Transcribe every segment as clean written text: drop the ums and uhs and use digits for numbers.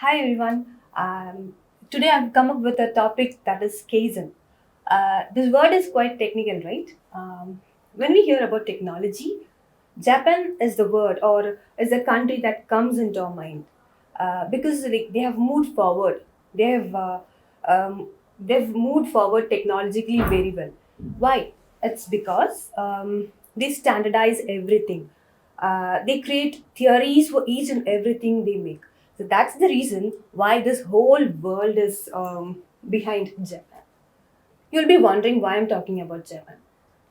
Hi everyone. Today I've come up with a topic that is KAIZEN. This word is quite technical, right? When we hear about technology, Japan is the word or is the country that comes into our mind because they have moved forward. They have they've moved forward technologically very well. Why? It's because they standardize everything. They create theories for each and everything they make. So that's the reason why this whole world is behind Japan. You'll be wondering why I'm talking about Japan.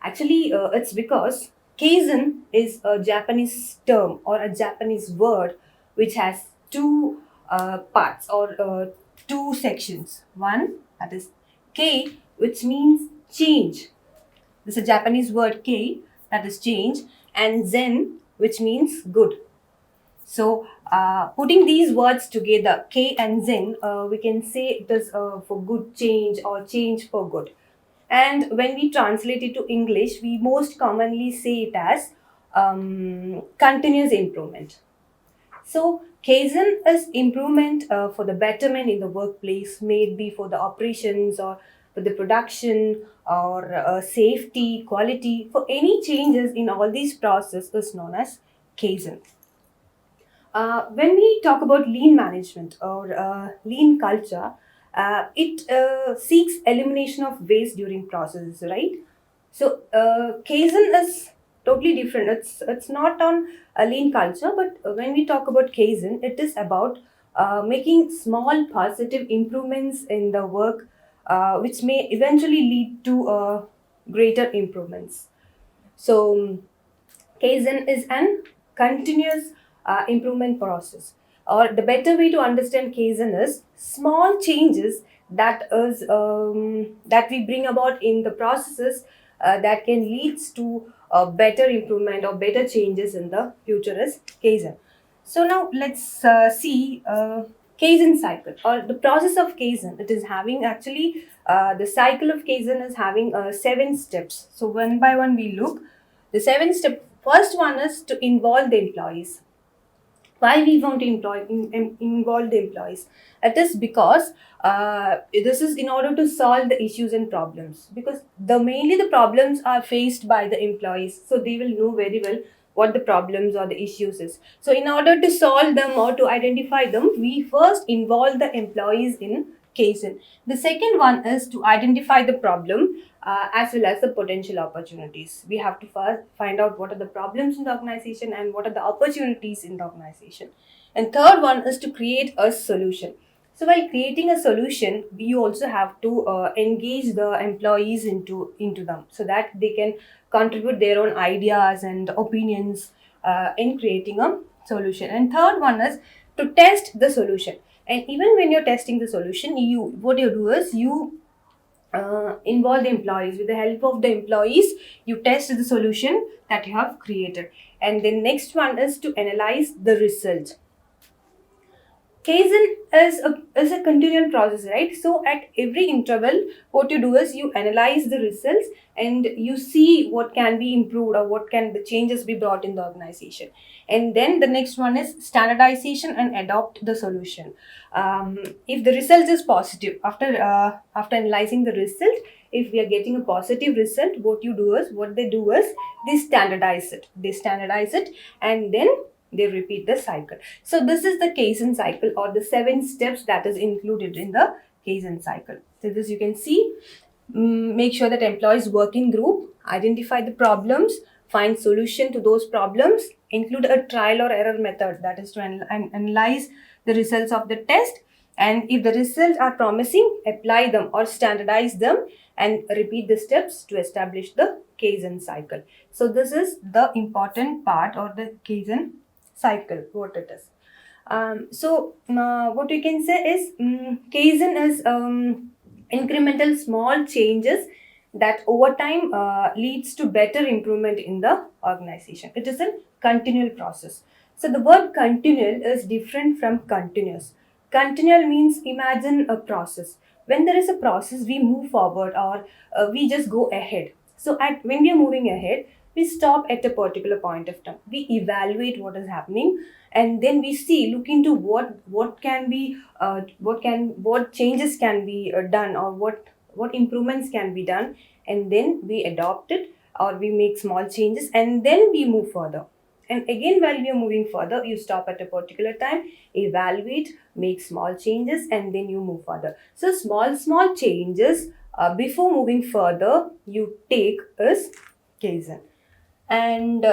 Actually, it's because Kaizen is a Japanese term or a Japanese word which has two parts or two sections. One, that is K, which means change. This is a Japanese word K, that is change, and Zen, which means good. So, putting these words together, K and Zen, we can say it is for good change or change for good. And when we translate it to English, we most commonly say it as continuous improvement. So, Kaizen is improvement for the betterment in the workplace, may it be for the operations or for the production or safety, quality, for any changes in all these processes is known as Kaizen. When we talk about lean management or lean culture, it seeks elimination of waste during processes, right? So Kaizen is totally different. It's not on a lean culture, but when we talk about Kaizen, it is about making small positive improvements in the work, which may eventually lead to greater improvements. So Kaizen is an continuous improvement process. Or the better way to understand Kaizen is small changes that we bring about in the processes that can leads to better improvement or better changes in the future is Kaizen. So now let's see Kaizen cycle or the process of Kaizen. It is having actually the cycle of Kaizen is having 7 steps. So one by one we look. The 7 step first one is to involve the employees. Why we want to involve the employees? It is because this is in order to solve the issues and problems, because the mainly the problems are faced by the employees, so they will know very well what the problems or the issues is. So in order to solve them or to identify them, we first involve the employees in Kaizen. The second one is to identify the problem as well as the potential opportunities. We have to first find out what are the problems in the organization and what are the opportunities in the organization. And third one is to create a solution. So while creating a solution, we also have to engage the employees into them so that they can contribute their own ideas and opinions in creating a solution. And third one is to test the solution. And even when you're testing the solution, what you do is you involve the employees. With the help of the employees, you test the solution that you have created. And the next one is to analyze the result. Kaizen is a continual process, right? So at every interval, what you do is you analyze the results and you see what can be improved or what can the changes be brought in the organization. And then the next one is standardization and adopt the solution. If the result is positive, after analyzing the result, if we are getting a positive result, what they do is they standardize it. They standardize it and then they repeat the cycle. So this is the Kaizen cycle or the 7 steps that is included in the Kaizen cycle. So this you can see. Make sure that employees work in group, identify the problems, find solution to those problems, include a trial or error method, that is to analyze the results of the test, and if the results are promising, apply them or standardize them and repeat the steps to establish the Kaizen cycle. So this is the important part or the Kaizen cycle, what it is. What we can say is Kaizen is incremental small changes that over time leads to better improvement in the organization. It is a continual process. So the word continual is different from continuous. Continual means imagine a process. When there is a process, we move forward or we just go ahead. So when we are moving ahead, we stop at a particular point of time. We evaluate what is happening, and then we look into what can be what changes can be done, or what improvements can be done, and then we adopt it, or we make small changes, and then we move further. And again, while we are moving further, you stop at a particular time, evaluate, make small changes, and then you move further. So small changes before moving further you take is KAIZEN. And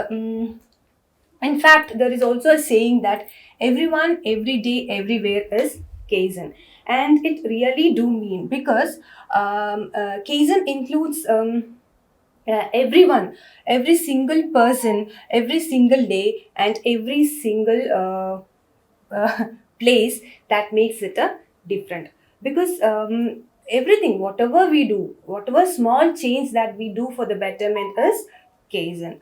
in fact, there is also a saying that everyone, every day, everywhere is KAIZEN. And it really do mean, because KAIZEN includes everyone, every single person, every single day, and every single place, that makes it a different. Because everything, whatever we do, whatever small change that we do for the betterment is KAIZEN.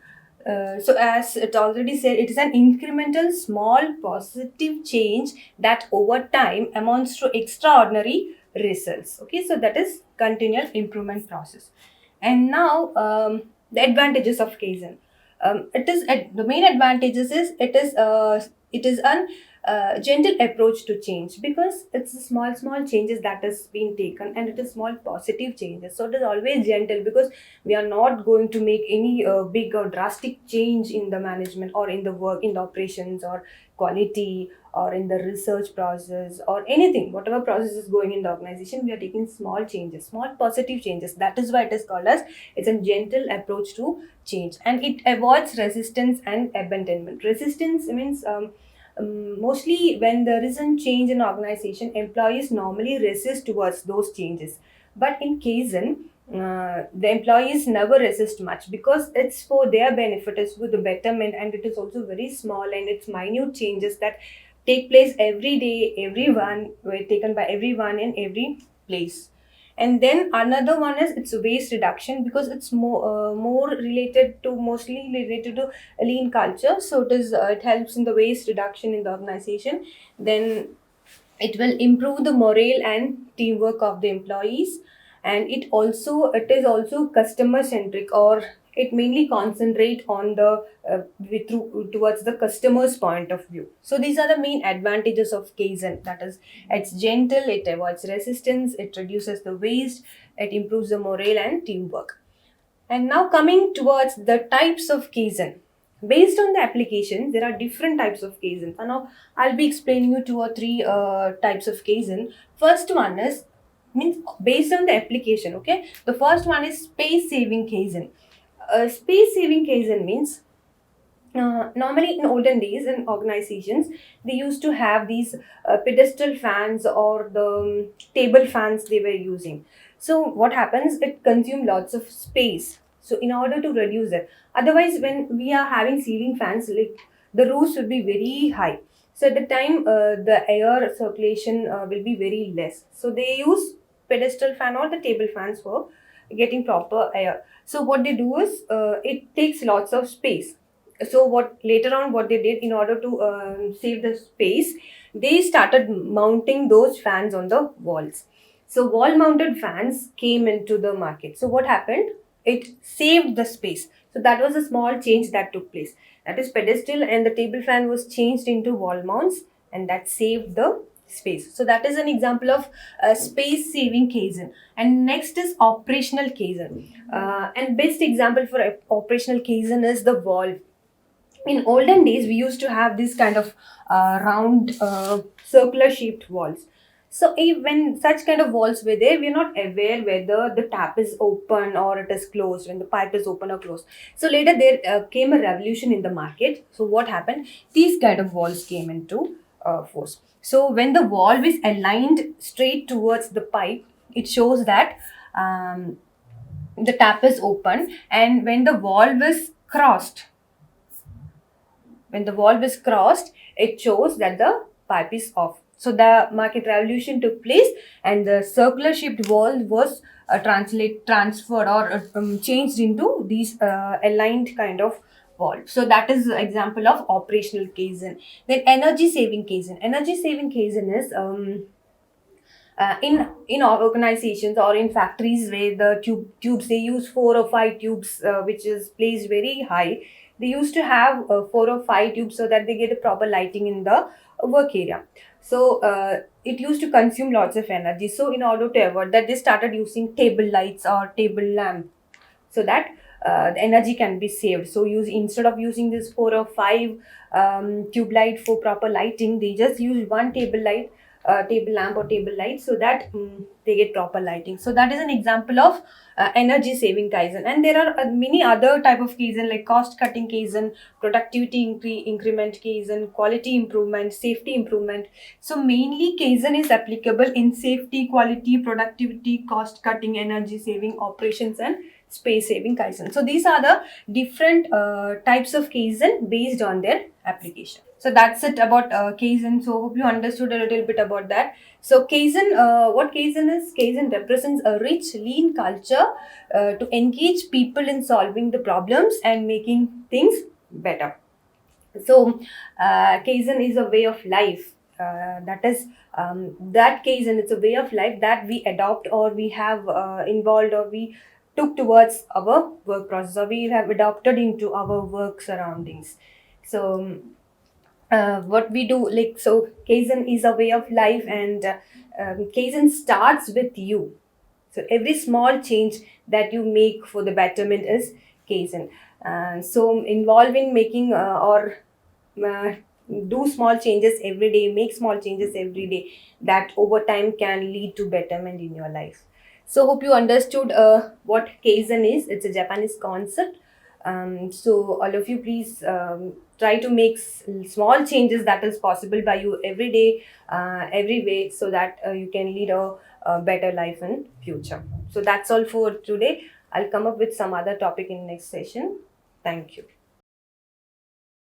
So as it already said, it is an incremental small positive change that over time amounts to extraordinary results. Okay, so that is continual improvement process. And now the advantages of KAIZEN. The main advantages is it is an gentle approach to change, because it's a small changes that has been taken, and it is small positive changes. So it is always gentle, because we are not going to make any big or drastic change in the management, or in the work, in the operations, or quality, or in the research process, or anything, whatever process is going in the organization. We are taking small changes, small positive changes. That is why it is called as, it's a gentle approach to change, and it avoids resistance and abandonment. Resistance means mostly when there isn't change in organization, employees normally resist towards those changes. But in KAIZEN, the employees never resist much, because it's for their benefit, it's for the betterment, and it is also very small, and it's minute changes that take place every day, everyone, were taken by everyone in every place. And then another one is it's waste reduction, because it's more related to, mostly related to lean culture. So it helps in the waste reduction in the organization. Then it will improve the morale and teamwork of the employees. And it is also customer centric, or it mainly concentrate on the towards the customer's point of view. So these are the main advantages of KAIZEN. That is, it's gentle, it avoids resistance, it reduces the waste, it improves the morale and teamwork. And now coming towards the types of KAIZEN. Based on the application, there are different types of KAIZEN. So now I'll be explaining you two or three types of KAIZEN. First one is, means based on the application. Okay, the first one is space saving KAIZEN. Space saving KAIZEN means, normally in olden days in organizations, they used to have these pedestal fans, or the table fans they were using. So what happens, it consumes lots of space. So in order to reduce it, otherwise when we are having ceiling fans, like, the roofs will be very high. So at the time, the air circulation will be very less. So they use pedestal fan or the table fans for getting proper air. So what they do is, it takes lots of space. So what later on, what they did, in order to save the space, they started mounting those fans on the walls. So wall mounted fans came into the market. So what happened, it saved the space. So that was a small change that took place. That is, pedestal and the table fan was changed into wall mounts, and that saved the space. So that is an example of space saving KAIZEN. And next is operational KAIZEN. And best example for operational KAIZEN is the valve. In olden days, we used to have this kind of round circular shaped walls. So when such kind of walls were there, we are not aware whether the tap is open or it is closed, when the pipe is open or closed. So later there came a revolution in the market. So what happened, these kind of walls came into force. So when the valve is aligned straight towards the pipe, it shows that the tap is open. And when the valve is crossed, it shows that the pipe is off. So the market revolution took place, and the circular shaped valve was transferred, or changed into these aligned kind of valve. So that is the example of operational KAIZEN. Then energy saving KAIZEN. Energy saving KAIZEN is In organizations or in factories where the tubes they use 4 or 5 tubes, which is placed very high. They used to have 4 or 5 tubes so that they get a proper lighting in the work area. So it used to consume lots of energy. So in order to avoid that, they started using table lights or table lamp, so that the energy can be saved. So use instead of using this 4 or 5 tube light for proper lighting, they just use one table light, table lamp or table light, so that they get proper lighting. So that is an example of energy saving kaizen. And there are many other type of kaizen, like cost cutting kaizen, productivity increment kaizen, quality improvement, safety improvement. So mainly kaizen is applicable in safety, quality, productivity, cost cutting, energy saving, operations, and space saving kaizen. So these are the different types of kaizen based on their application. So that's it about kaizen. So hope you understood a little bit about that. So kaizen, what kaizen is? Kaizen represents a rich, lean culture to engage people in solving the problems and making things better. So kaizen is a way of life. That kaizen, it's a way of life that we adopt, or we have involved, or we took towards our work process, or we have adopted into our work surroundings. So what we do, like, so kaizen is a way of life, and kaizen starts with you. So every small change that you make for the betterment is kaizen. So involve in making or uh, do small changes every day, make small changes every day, that over time can lead to betterment in your life. So hope you understood what kaizen is. It's a Japanese concept. So all of you, please try to make small changes that is possible by you every day, every way, so that you can lead a better life in future. So that's all for today. I'll come up with some other topic in next session. Thank you.